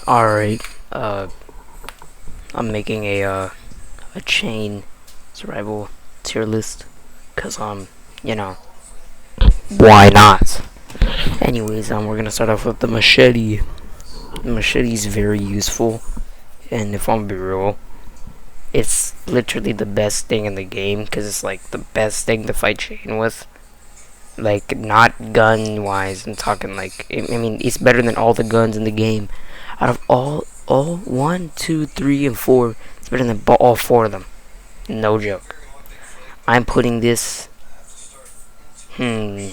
Alright, I'm making a chain survival tier list, cause you know, why not? Anyways, we're gonna start off with the machete. The machete is very useful, and if I'm be real, it's literally the best thing in the game, cause it's like the best thing to fight chain with. Like, not gun wise, I'm talking like, I mean, it's better than all the guns in the game. Out of all 1, 2, 3, and 4, it's better than all 4 of them. No joke. I'm putting this, A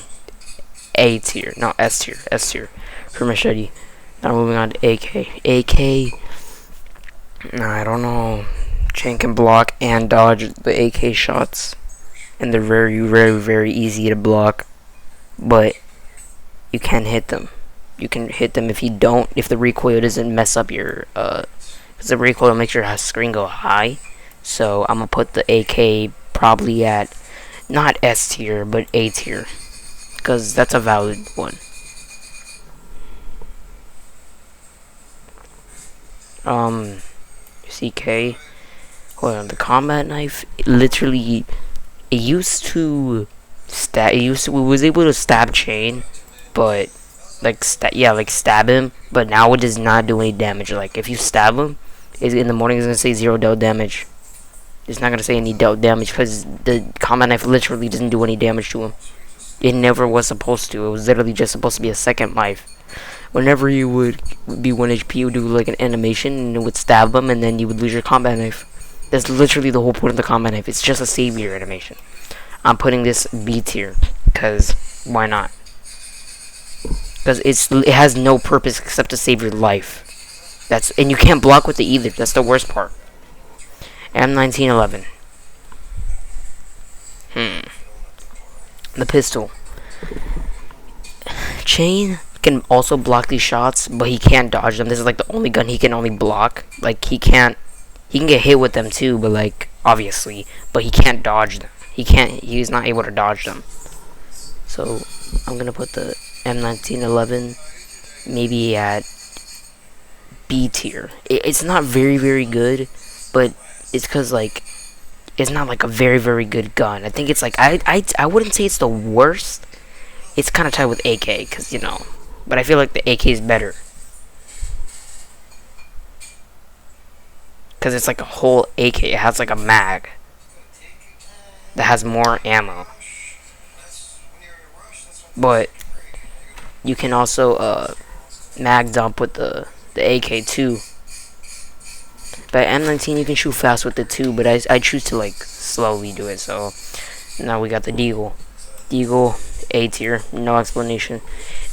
tier, no, S tier for machete. Now moving on to AK, I don't know. Chain can block and dodge the AK shots, and they're very easy to block, but you can hit them. You can hit them if the recoil doesn't mess up your, because the recoil makes your screen go high. So I'm gonna put the AK probably at not S tier but A tier, because that's a valid one. CK. Hold on, the combat knife. Literally, it used to was able to stab chain, but like stab him. But now it does not do any damage. Like if you stab him, in the morning it's gonna say 0 dealt damage. It's not gonna say any dealt damage because the combat knife literally doesn't do any damage to him. It never was supposed to. It was literally just supposed to be a second life. Whenever you would be 1 HP, you would do like an animation and it would stab them, and then you would lose your combat knife. That's literally the whole point of the combat knife. It's just a savior animation. I'm putting this B tier because why not? Because it has no purpose except to save your life. And you can't block with it either. That's the worst part. M1911. The pistol. Chain can also block these shots, but he can't dodge them. This is like the only gun he can only block. Like he can get hit with them too, but like obviously, but he can't dodge them. He's not able to dodge them. So I'm gonna put the M1911 maybe at B tier. It's not very good, but it's because like it's not like a very good gun. I think it's like I wouldn't say it's the worst. It's kind of tied with AK because but I feel like the AK is better because it's like a whole AK. It has like a mag that has more ammo, but you can also mag dump with the AK too. But M19 you can shoot fast with it too, but I choose to like slowly do it. So now we got the Deagle. Deagle A tier, no explanation.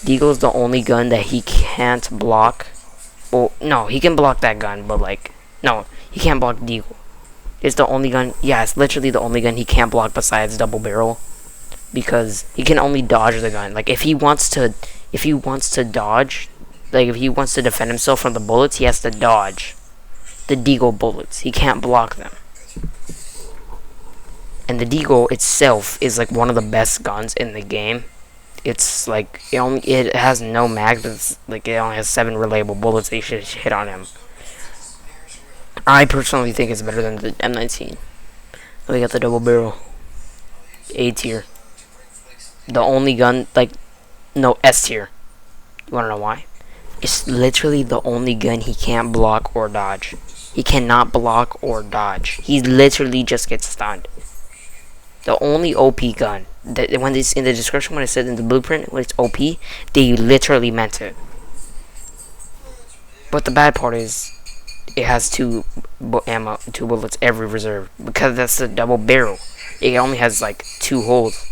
Deagle is the only gun that he can't block. Well, no, he can block that gun, but like no, he can't block Deagle. It's the only gun. Yeah, it's literally the only gun he can't block besides double barrel, because he can only dodge the gun. Like if he wants to dodge, like if he wants to defend himself from the bullets, he has to dodge the Deagle bullets. He can't block them. And the Deagle itself is like one of the best guns in the game. It's like it has no mag, but it's like it only has 7 reliable bullets that you should hit on him. I personally think it's better than the M19. Then we got the double barrel. A tier. The only gun, like, no, S tier. You wanna know why? It's literally the only gun he can't block or dodge. He cannot block or dodge. He literally just gets stunned. The only OP gun, that when it's in the description, when it said in the blueprint, when it's OP, they literally meant it. But the bad part is, it has 2 bullets every reserve, because that's a double barrel. It only has like 2 holes.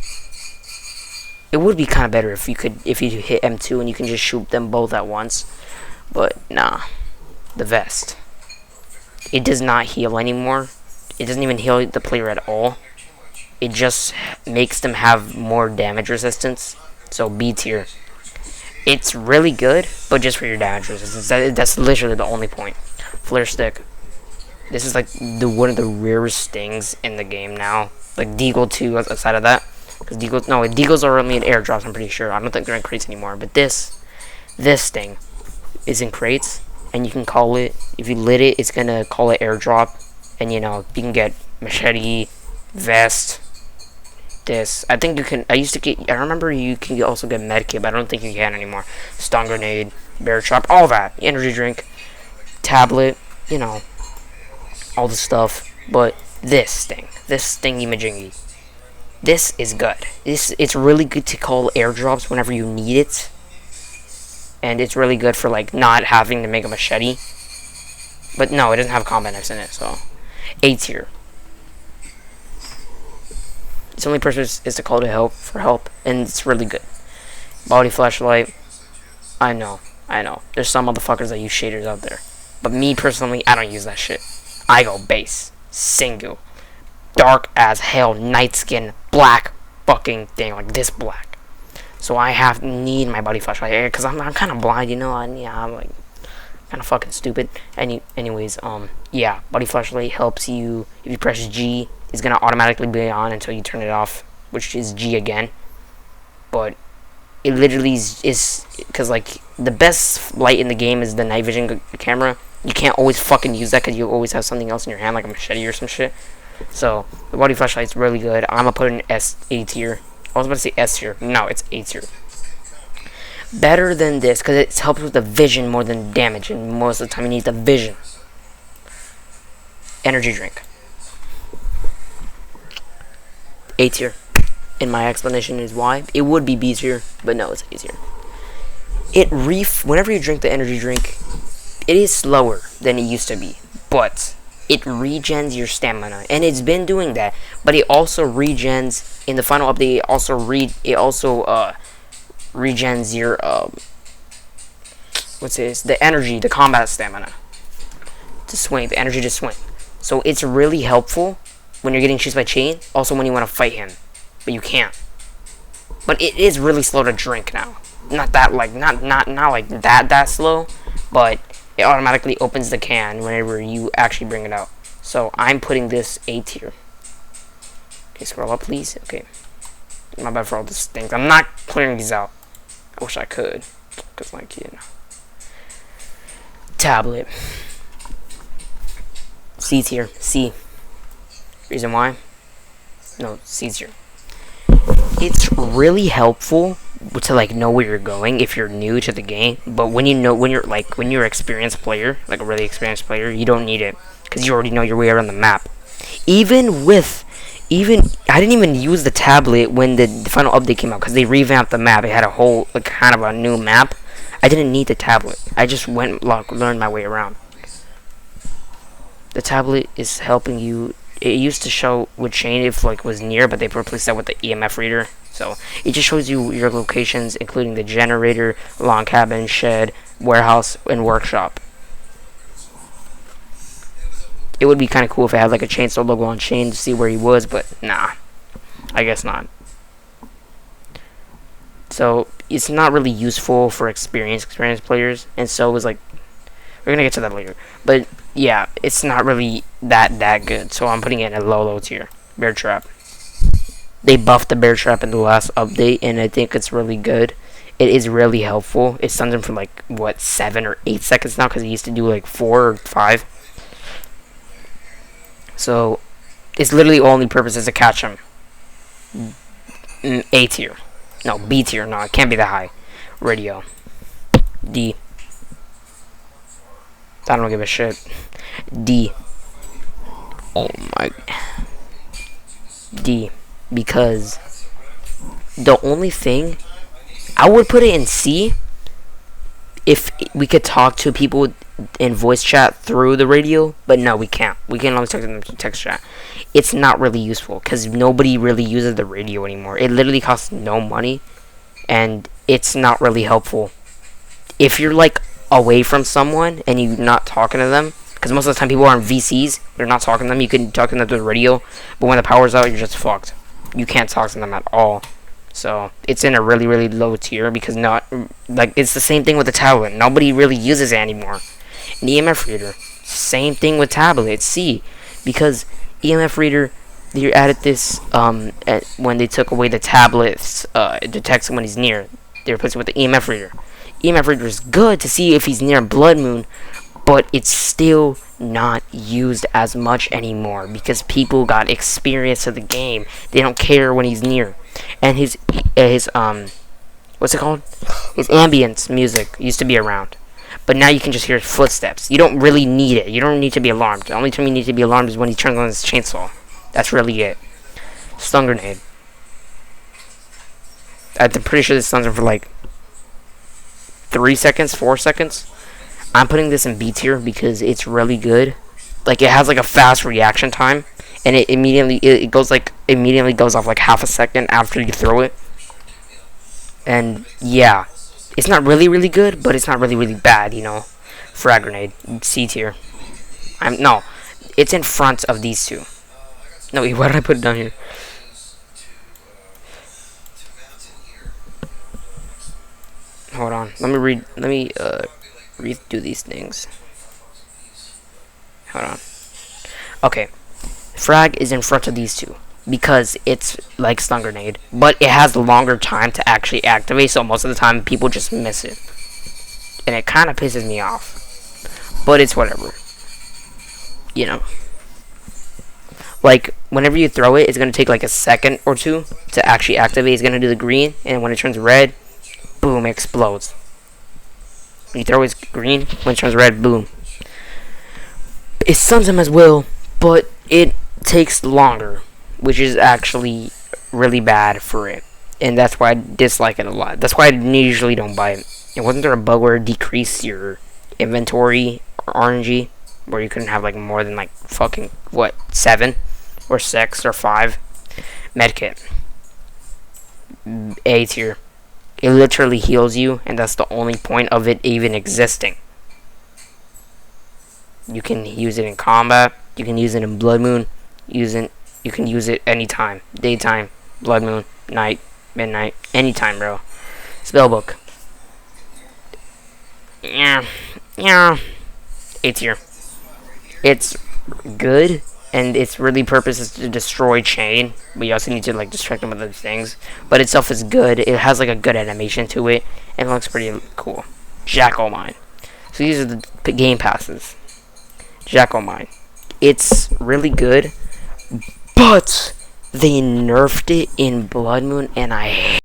It would be kind of better if you hit M2 and you can just shoot them both at once, but nah. The vest. It does not heal anymore. It doesn't even heal the player at all. It just makes them have more damage resistance. So B tier. It's really good, but just for your damage resistance. That's literally the only point. Flare stick. This is like one of the rarest things in the game now. Like Deagle 2 aside of that. Because Deagles are only in airdrops, I'm pretty sure. I don't think they're in crates anymore. But this thing is in crates. and you can call it. If you lit it, it's gonna call it airdrop, and you know you can get machete, vest. This I think you can. I remember you can also get medkit, but I don't think you can anymore. Stun grenade, bear trap, all that. Energy drink, tablet, you know, all the stuff. But this thingy majingy, this is good. It's really good to call airdrops whenever you need it, and it's really good for like not having to make a machete. But no, it doesn't have combat knives in it, so A tier. Its only purpose is to call to help for help, and it's really good. Body flashlight. I know. There's some motherfuckers that use shaders out there, but me personally, I don't use that shit. I go base, single, dark as hell, night skin, black fucking thing, like this black. So I need my body flashlight because I'm kind of blind, you know. I'm like kind of fucking stupid. Anyways, yeah, body flashlight helps you if you press G. It's gonna automatically be on until you turn it off, which is G again. But it literally is because like the best light in the game is the night vision camera. You can't always fucking use that because you always have something else in your hand, like a machete or some shit. So the body flashlight's really good. I'm gonna put it in A tier. I was about to say S tier. No, it's A tier. Better than this because it helps with the vision more than damage, and most of the time you need the vision. Energy drink. A tier. And my explanation is why. It would be B tier, but no, it's A tier. Whenever you drink the energy drink, it is slower than it used to be, but it regens your stamina, and it's been doing that. But it also regens in the final update. It also regens your the energy, the combat stamina to swing, the energy to swing. So it's really helpful when you're getting chased by Chain, also when you want to fight him, but you can't. But it is really slow to drink now. Not like that slow, but it automatically opens the can whenever you actually bring it out. So I'm putting this A tier. Okay, scroll up please. Okay. My bad for all these things. I'm not clearing these out. I wish I could. Cause like, you know. Tablet. C tier. C. Reason why? No, C tier. It's really helpful to like know where you're going if you're new to the game, but when you're an experienced player, like a really experienced player, you don't need it because you already know your way around the map. I didn't even use the tablet when the final update came out because they revamped the map. It had a whole like kind of a new map. I didn't need the tablet. I just learned my way around. The tablet is helping you. It used to show with Chain if like was near, but they replaced that with the EMF reader. So it just shows you your locations, including the generator, log cabin, shed, warehouse, and workshop. It would be kind of cool if it had like a Chainsaw logo on Chain to see where he was, but nah, I guess not. So it's not really useful for experienced players, and so it was like, we're gonna get to that later. But yeah, it's not really that good. So I'm putting it in a low tier. Bear trap. They buffed the bear trap in the last update, and I think it's really good. It is really helpful. It stuns him for like what 7 or 8 seconds now, because it used to do like 4 or 5. So its literally only purpose is to catch him. A tier. No, B tier. No, it can't be that high. Radio. D. I don't give a shit. D. Oh my. D. Because the only thing I would put it in C if we could talk to people in voice chat through the radio, but no, we can't. We can only talk to them through text chat. It's not really useful because nobody really uses the radio anymore. It literally costs no money, and it's not really helpful. If you're like away from someone and you're not talking to them, because most of the time people are on VCs, they're not talking to them. You can talk to them through the radio, but when the power's out, you're just fucked. You can't talk to them at all. So it's in a really low tier because it's the same thing with the tablet. Nobody really uses it anymore. An EMF reader, same thing with tablet. It's C, because EMF reader, they added this when they took away the tablets, it detects when he's near. They replaced it with the EMF reader. EMF reader is good to see if he's near Blood Moon, but it's still not used as much anymore because people got experience of the game. They don't care when he's near, and his what's it called? His ambience music used to be around, but now you can just hear his footsteps. You don't really need it. You don't need to be alarmed. The only time you need to be alarmed is when he turns on his chainsaw. That's really it. Stun grenade. I'm pretty sure this stuns him for like 3 seconds, 4 seconds. I'm putting this in B tier because it's really good. Like, it has like a fast reaction time, and it immediately goes off like half a second after you throw it. And yeah, it's not really good, but it's not really bad, you know. Frag grenade, C tier. No, it's in front of these two. No, wait, why did I put it down here? Hold on. Let me redo these things. Hold on. Okay. Frag is in front of these two because it's like stun grenade, but it has longer time to actually activate, so most of the time people just miss it. And it kind of pisses me off. But it's whatever. You know. Like, whenever you throw it, it's going to take like a second or two to actually activate. It's going to do the green, and when it turns red, boom, it explodes. When you throw it green, when it turns red, boom. It stuns him as well, but it takes longer, which is actually really bad for it. And that's why I dislike it a lot. That's why I usually don't buy it. And wasn't there a bug where it decreased your inventory or RNG? Where you couldn't have like more than like fucking, what, 7? Or 6 or 5? Medkit. A tier. It literally heals you, and that's the only point of it even existing. You can use it in combat. You can use it in Blood Moon. You can use it anytime. Daytime, Blood Moon, night, midnight, anytime, bro. Spellbook. Yeah. A tier. It's good, and its really purpose is to destroy Chain, but you also need to like distract him with other things. But itself is good. It has like a good animation to it, and it looks pretty cool. Jackal Mine. So these are the game passes. Jackal Mine. It's really good, but they nerfed it in Blood Moon, and I